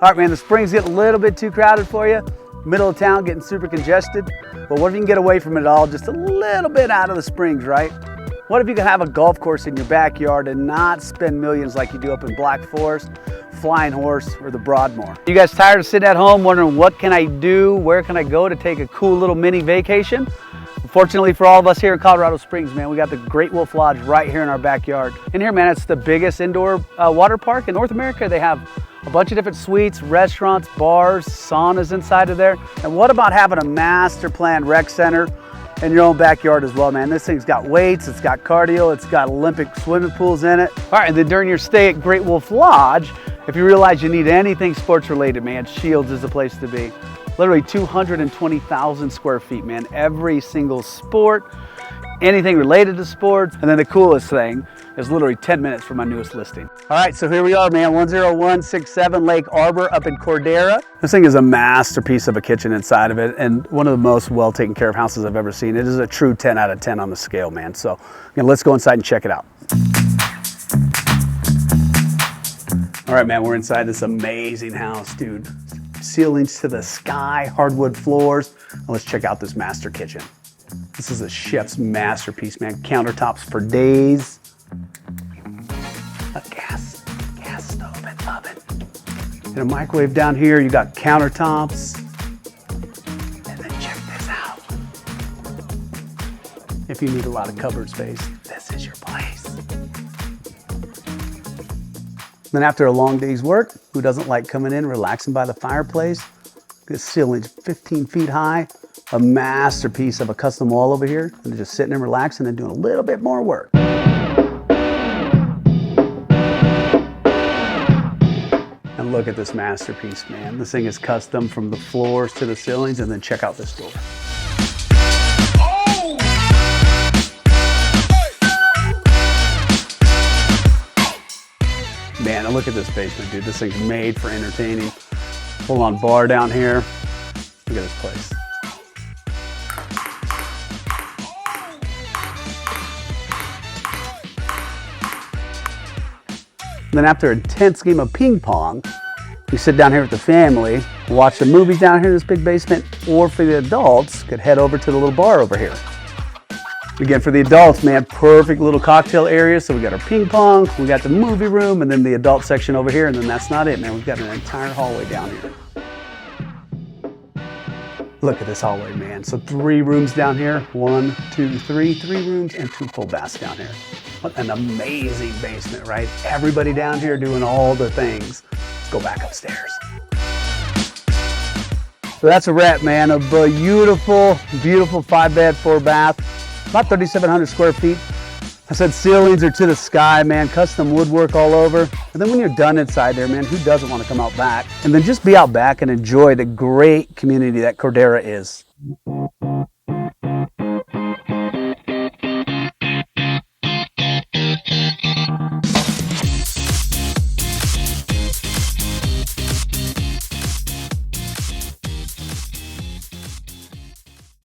All right, man, the springs get a little bit too crowded for you. Middle of town, getting super congested. But what if you can get away from it all, just a little bit out of the springs, right? What if you could have a golf course in your backyard and not spend millions like you do up in Black Forest, Flying Horse, or the Broadmoor? You guys tired of sitting at home wondering what can I do, where can I go to take a cool little mini vacation? Fortunately for all of us here in Colorado Springs, man, we got the Great Wolf Lodge right here in our backyard. And here, man, it's the biggest indoor water park in North America. They have a bunch of different suites, restaurants, bars, saunas inside of there. And what about having a master planned rec center in your own backyard as well, man? This thing's got weights, it's got cardio, it's got Olympic swimming pools in it. All right, and then during your stay at Great Wolf Lodge, if you realize you need anything sports related, man, Shields is the place to be. Literally 220,000 square feet, man. Every single sport, anything related to sports. And then the coolest thing is literally 10 minutes from my newest listing. All right, so here we are, man, 10167 Lake Arbor up in Cordera. This thing is a masterpiece of a kitchen inside of it and one of the most well taken care of houses I've ever seen. It is a true 10 out of 10 on the scale, man. So let's go inside and check it out. All right, man, we're inside this amazing house, dude. Ceilings to the sky, hardwood floors. Now let's check out this master kitchen. This is a chef's masterpiece, man. Countertops for days. A gas stove and oven. And a microwave down here. You got countertops. And then check this out. If you need a lot of cupboard space, this is your place. Then after a long day's work, who doesn't like coming in, relaxing by the fireplace? This ceiling's 15 feet high, a masterpiece of a custom wall over here, and just sitting and relaxing and doing a little bit more work. And look at this masterpiece, man. This thing is custom from the floors to the ceilings, and then check out this door. Man, and look at this basement, dude. This thing's made for entertaining. Full-on bar down here. Look at this place. And then after a intense game of ping pong, you sit down here with the family, watch the movies down here in this big basement, or for the adults, could head over to the little bar over here. Again, for the adults, man, perfect little cocktail area. So we got our ping pong, we got the movie room, and then the adult section over here, and then that's not it, man. We've got an entire hallway down here. Look at this hallway, man. So 3 rooms down here. 1, 2, 3 rooms and 2 full baths down here. What an amazing basement, right? Everybody down here doing all the things. Let's go back upstairs. So that's a wrap, man. A beautiful, beautiful 5-bed, 4-bath. About 3,700 square feet. I said ceilings are to the sky, man. Custom woodwork all over. And then when you're done inside there, man, who doesn't want to come out back? And then just be out back and enjoy the great community that Cordera is.